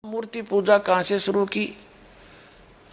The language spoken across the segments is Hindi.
मूर्ति पूजा कहाँ से शुरू की?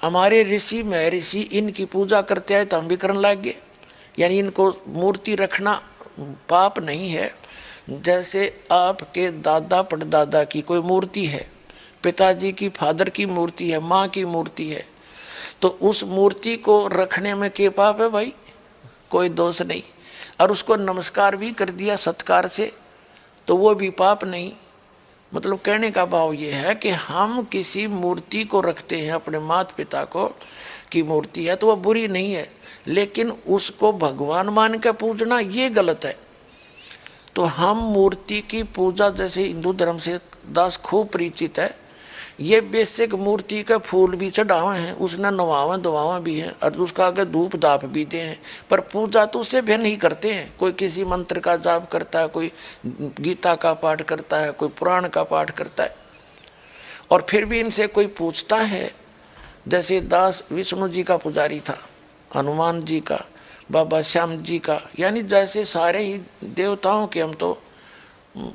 हमारे ऋषि महर्षि इनकी पूजा करते आए तो हम भी करने लग गए। यानी इनको मूर्ति रखना पाप नहीं है। जैसे आपके दादा परदादा की कोई मूर्ति है, पिताजी की फादर की मूर्ति है, माँ की मूर्ति है, तो उस मूर्ति को रखने में क्या पाप है भाई? कोई दोष नहीं। और उसको नमस्कार भी कर दिया सत्कार से तो वो भी पाप नहीं। मतलब कहने का भाव ये है कि हम किसी मूर्ति को रखते हैं, अपने माता पिता को की मूर्ति है तो वो बुरी नहीं है, लेकिन उसको भगवान मान के पूजना ये गलत है। तो हम मूर्ति की पूजा, जैसे हिंदू धर्म से दास खूब परिचित है, ये बेसिक मूर्ति का फूल भी चढ़ावे हैं, उसने नवावा दवावा भी हैं और उसका आगे धूप दाप भी दे हैं, पर पूजा तो उससे भिन्न ही करते हैं। कोई किसी मंत्र का जाप करता है, कोई गीता का पाठ करता है, कोई पुराण का पाठ करता है। और फिर भी इनसे कोई पूछता है, जैसे दास विष्णु जी का पुजारी था, हनुमान जी का, बाबा श्याम जी का, यानी जैसे सारे ही देवताओं के हम तो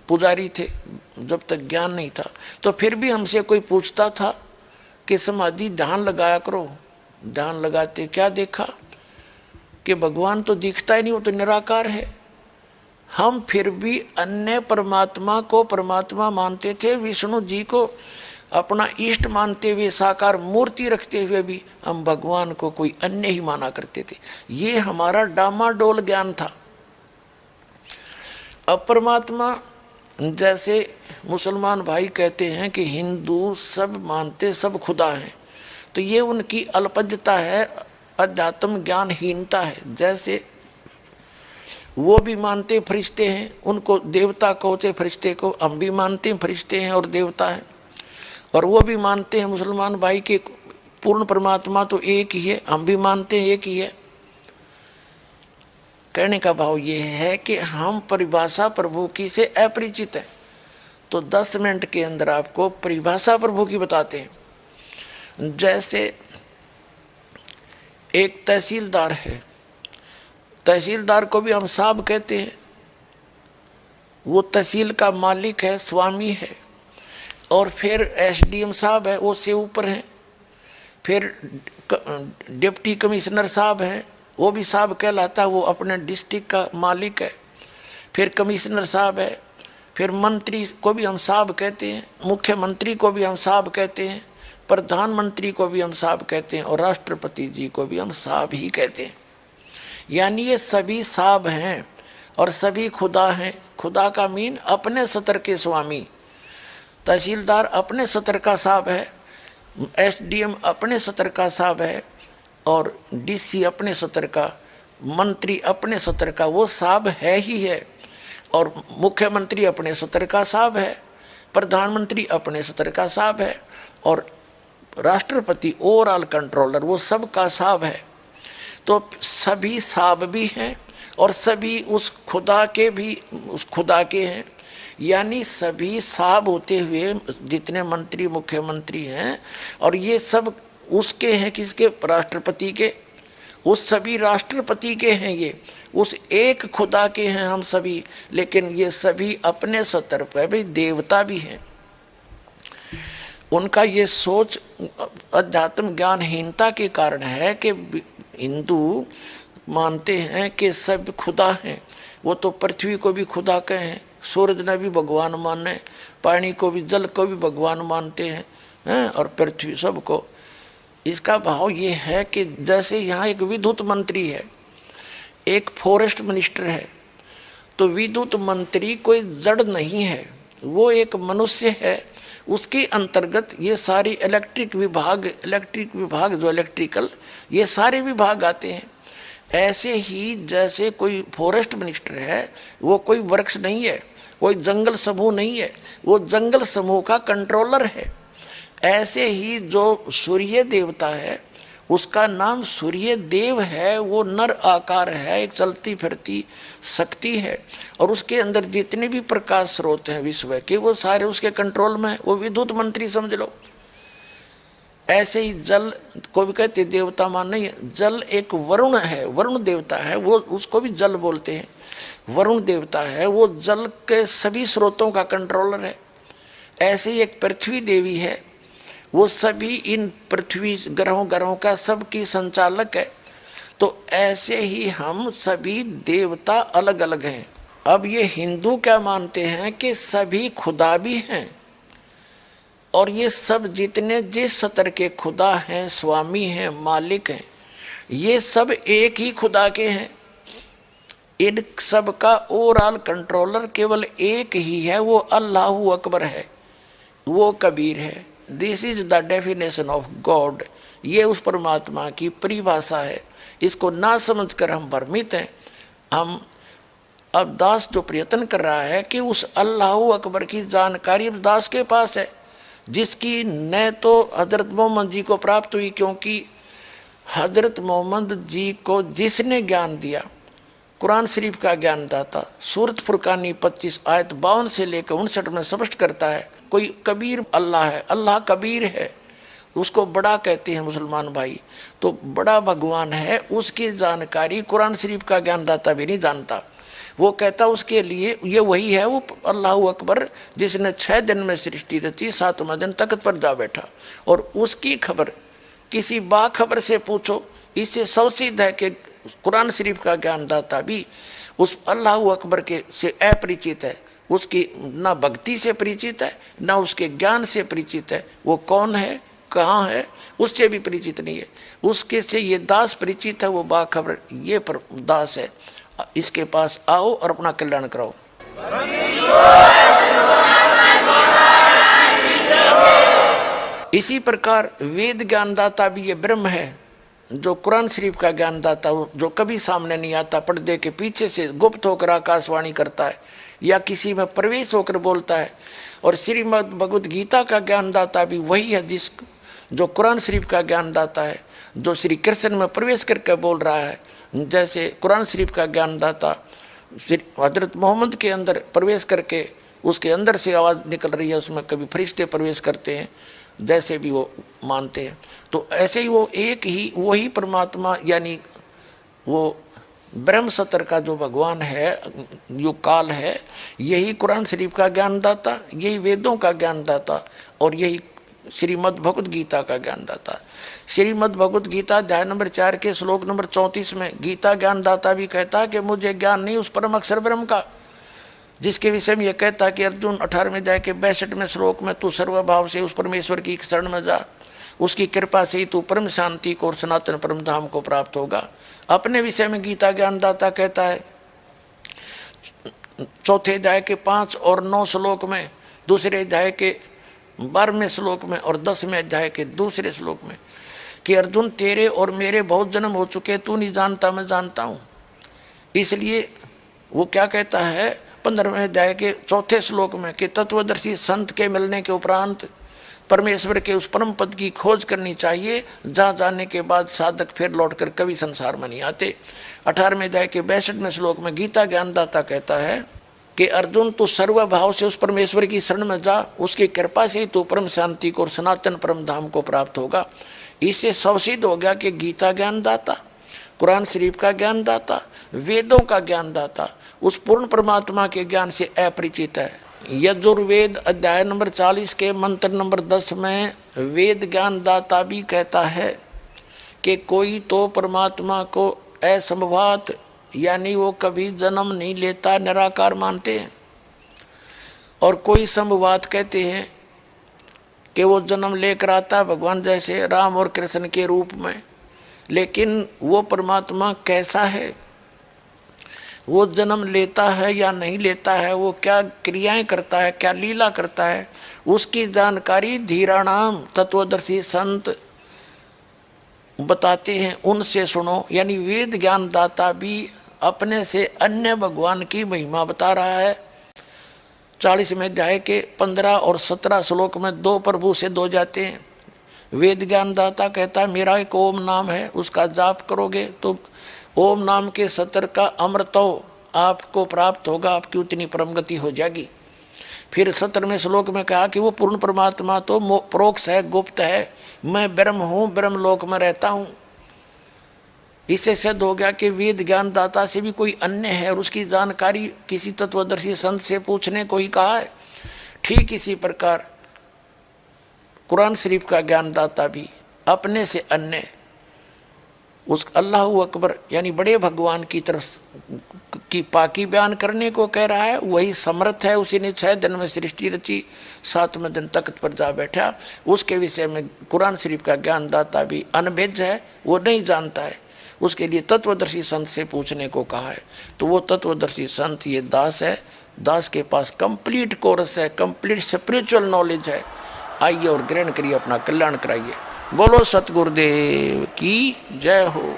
पुजारी थे जब तक ज्ञान नहीं था। तो फिर भी हमसे कोई पूछता था कि समाधि ध्यान लगाया करो। ध्यान लगाते क्या देखा कि भगवान तो दिखता ही नहीं, वो तो निराकार है। हम फिर भी अन्य परमात्मा को परमात्मा मानते थे, विष्णु जी को अपना इष्ट मानते हुए, साकार मूर्ति रखते हुए भी हम भगवान को कोई अन्य ही माना करते थे। ये हमारा डामाडोल ज्ञान था। अब परमात्मा, जैसे मुसलमान भाई कहते हैं कि हिंदू सब मानते सब खुदा हैं, तो ये उनकी अल्पज्ञता है, अध्यात्म ज्ञानहीनता है। जैसे वो भी मानते फरिश्ते हैं, उनको देवता कहते, फरिश्ते को हम भी मानते हैं फरिश्ते हैं और देवता हैं। और वो भी मानते हैं मुसलमान भाई के पूर्ण परमात्मा तो एक ही है, हम भी मानते हैं एक ही है। कहने का भाव ये है कि हम परिभाषा प्रभु की से अपरिचित हैं। तो 10 मिनट के अंदर आपको परिभाषा प्रभु की बताते हैं। जैसे एक तहसीलदार है, तहसीलदार को भी हम साहब कहते हैं। वो तहसील का मालिक है, स्वामी है। और फिर एसडीएम साहब है, वो से ऊपर हैं। फिर डिप्टी कमिश्नर साहब हैं, वो भी साहब कहलाता है, वो अपने डिस्ट्रिक्ट का मालिक है। फिर कमिश्नर साहब है। फिर मंत्री को भी हम साहब कहते हैं, मुख्यमंत्री को भी हम साहब कहते हैं, प्रधानमंत्री को भी हम साहब कहते हैं, और राष्ट्रपति जी को भी हम साहब ही कहते हैं। यानी ये सभी साहब हैं और सभी खुदा हैं। खुदा का मीन अपने सतर के स्वामी। तहसीलदार अपने सतर का साहब है, एसडीएम अपने सतर का साहब है, और डीसी अपने सतर का, मंत्री अपने सतर का, वो साहब है ही है। और मुख्यमंत्री अपने सतर का साहब है, प्रधानमंत्री अपने सतर का साहब है, और राष्ट्रपति ओवरऑल कंट्रोलर वो सब का साहब है। तो सभी साहब भी हैं और सभी उस खुदा के भी उस खुदा के हैं। यानी सभी साहब होते हुए जितने मंत्री मुख्यमंत्री हैं, और ये सब उसके हैं, किसके? राष्ट्रपति के। उस सभी राष्ट्रपति के हैं, ये उस एक खुदा के हैं हम सभी। लेकिन ये सभी अपने सतर पर भी देवता भी हैं। उनका ये सोच अध्यात्म ज्ञानहीनता के कारण है कि हिंदू मानते हैं कि सब खुदा हैं। वो तो पृथ्वी को भी खुदा कहें, सूरज ने भी भगवान माने, पानी को भी, जल को भी भगवान मानते हैं, और पृथ्वी सबको। इसका भाव ये है कि जैसे यहाँ एक विद्युत मंत्री है, एक फॉरेस्ट मिनिस्टर है, तो विद्युत मंत्री कोई जड़ नहीं है, वो एक मनुष्य है। उसके अंतर्गत ये सारी इलेक्ट्रिक विभाग जो इलेक्ट्रिकल, ये सारे विभाग आते हैं। ऐसे ही जैसे कोई फॉरेस्ट मिनिस्टर है, वो कोई वृक्ष नहीं है, कोई जंगल समूह नहीं है, वो जंगल समूह का कंट्रोलर है। ऐसे ही जो सूर्य देवता है, उसका नाम सूर्य देव है। वो नर आकार है, एक चलती फिरती शक्ति है, और उसके अंदर जितने भी प्रकाश स्रोत हैं विश्व के, वो सारे उसके कंट्रोल में। वो विद्युत मंत्री समझ लो। ऐसे ही जल को भी कहते देवता मान नहीं है। जल एक वरुण है, वरुण देवता है, वो उसको भी जल बोलते हैं। वरुण देवता है, वो जल के सभी स्रोतों का कंट्रोलर है। ऐसे ही एक पृथ्वी देवी है, वो सभी इन पृथ्वी ग्रहों का सबकी संचालक है। तो ऐसे ही हम सभी देवता अलग अलग हैं। अब ये हिंदू क्या मानते हैं कि सभी खुदा भी हैं, और ये सब जितने जिस स्तर के खुदा हैं, स्वामी हैं, मालिक हैं, ये सब एक ही खुदा के हैं। इन सब का ओवरऑल कंट्रोलर केवल एक ही है, वो अल्लाहू अकबर है, वो कबीर है। This is the definition of God. ये उस परमात्मा की परिभाषा है। इसको ना समझकर हम भ्रमित हैं। हम अब दास जो प्रयत्न कर रहा है कि उस अल्लाहू अकबर की जानकारी दास के पास है, जिसकी न तो हजरत मोहम्मद जी को प्राप्त हुई, क्योंकि हजरत मोहम्मद जी को जिसने ज्ञान दिया, कुरान शरीफ का ज्ञान दाता, सूरत फुरकानी 25 आयत 52 से लेकर 59 में स्पष्ट करता है, कोई कबीर अल्लाह है, अल्लाह कबीर है, उसको बड़ा कहते हैं मुसलमान भाई। तो बड़ा भगवान है, उसकी जानकारी कुरान शरीफ का ज्ञान दाता भी नहीं जानता। वो कहता उसके लिए ये वही है, वो अल्लाह अकबर जिसने 6 दिन में सृष्टि रची, 7वां दिन तख्त पर जा बैठा। और उसकी खबर किसी बाखबर से पूछो, इससे सवसिद्ध है कि कुरान शरीफ का ज्ञानदाता भी उस अल्लाह अकबर के से अपरिचित है, उसकी ना भक्ति से परिचित है, ना उसके ज्ञान से परिचित है। वो कौन है, कहाँ है, उससे भी परिचित नहीं है। उसके से ये दास परिचित है, वो बाखबर ये पर दास है। इसके पास आओ और अपना कल्याण कराओ। इसी प्रकार वेद ज्ञानदाता भी ये ब्रह्म है, जो कुरान शरीफ का ज्ञानदाता, जो कभी सामने नहीं आता, पर्दे के पीछे से गुप्त होकर आकाशवाणी करता है या किसी में प्रवेश होकर बोलता है। और श्रीमद् भगवद गीता का ज्ञानदाता भी वही है, जो कुरान शरीफ का ज्ञानदाता है, जो श्री कृष्ण में प्रवेश करके बोल रहा है। जैसे कुरान शरीफ का ज्ञानदाता हजरत मोहम्मद के अंदर प्रवेश करके उसके अंदर से आवाज़ निकल रही है, उसमें कभी फरिश्ते प्रवेश करते हैं, जैसे भी वो मानते हैं। तो ऐसे ही वो एक ही वही परमात्मा, यानी वो ब्रह्म सत्र का जो भगवान है, जो काल है, यही कुरान शरीफ का ज्ञानदाता, यही वेदों का ज्ञानदाता, और यही श्रीमद् भगवद गीता का ज्ञानदाता। श्रीमद् भगवद गीता अध्याय नंबर 4 के श्लोक नंबर 34 में गीता ज्ञानदाता भी कहता है कि मुझे ज्ञान नहीं उस परम अक्षर ब्रह्म का, जिसके विषय में यह कहता है कि अर्जुन 18वें अध्याय के 62वें श्लोक में तू सर्वभाव से उस परमेश्वर की शरण में जा, उसकी कृपा से ही तू परम शांति को और सनातन परम धाम को प्राप्त होगा। अपने विषय में गीता ज्ञानदाता कहता है 4थे अध्याय के 5 और 9 श्लोक में, दूसरे अध्याय के 12वें श्लोक में और 10वें अध्याय के दूसरे श्लोक में कि अर्जुन तेरे और मेरे बहुत जन्म हो चुके, तू नहीं जानता मैं जानता हूँ। इसलिए वो क्या कहता है 15वें अध्याय के 4थे श्लोक में कि तत्वदर्शी संत के मिलने के उपरांत परमेश्वर के उस परम पद की खोज करनी चाहिए, जहाँ जाने के बाद साधक फिर लौटकर कभी संसार में नहीं आते। 18वें अध्याय के 62वें श्लोक में गीता ज्ञानदाता कहता है कि अर्जुन तू सर्वभाव से उस परमेश्वर की शरण में जा, उसकी कृपा से ही तू परम शांति को और सनातन परम धाम को प्राप्त होगा। इससे सवसिद्ध हो गया कि गीता ज्ञानदाता, कुरान शरीफ का ज्ञानदाता, वेदों का ज्ञानदाता उस पूर्ण परमात्मा के ज्ञान से अपरिचित है। यजुर्वेद अध्याय नंबर 40 के मंत्र नंबर 10 में वेद ज्ञानदाता भी कहता है कि कोई तो परमात्मा को असंभवात, यानी वो कभी जन्म नहीं लेता, निराकार मानते हैं, और कोई संभवात कहते हैं कि वो जन्म लेकर आता है, भगवान जैसे राम और कृष्ण के रूप में। लेकिन वो परमात्मा कैसा है, वो जन्म लेता है या नहीं लेता है, वो क्या क्रियाएं करता है, क्या लीला करता है, उसकी जानकारी धीराणाम तत्वदर्शी संत बताते हैं, उनसे सुनो। यानी वेद ज्ञानदाता भी अपने से अन्य भगवान की महिमा बता रहा है। 40वें अध्याय के 15 और 17 श्लोक में 2 प्रभु से 2 जाते हैं। वेद ज्ञानदाता कहता है मेरा एक ओम नाम है, उसका जाप करोगे तो ओम नाम के सत्र का अमृतो आपको प्राप्त होगा, आपकी उतनी परम गति हो जाएगी। फिर 17वें श्लोक में कहा कि वो पूर्ण परमात्मा तो प्रोक्ष है, गुप्त है, मैं ब्रह्म हूँ, ब्रह्म लोक में रहता हूँ। इससे सिद्ध हो गया कि वेद ज्ञानदाता से भी कोई अन्य है और उसकी जानकारी किसी तत्वदर्शी संत से पूछने को ही कहा है। ठीक इसी प्रकार कुरान शरीफ का ज्ञानदाता भी अपने से अन्य उस अल्लाह अकबर यानी बड़े भगवान की तरफ की पाकी बयान करने को कह रहा है। वही समर्थ है, उसी ने 6 दिन में सृष्टि रची, 7वें दिन तख्त पर जा बैठा। उसके विषय में कुरान शरीफ का ज्ञानदाता भी अनभिज्ञ है, वो नहीं जानता है। उसके लिए तत्वदर्शी संत से पूछने को कहा है। तो वो तत्वदर्शी संत ये दास है। दास के पास कंप्लीट कोर्स है, कंप्लीट स्पिरिचुअल नॉलेज है। आइए और ग्रहण करिए, अपना कल्याण कराइए। बोलो सतगुरुदेव की जय हो।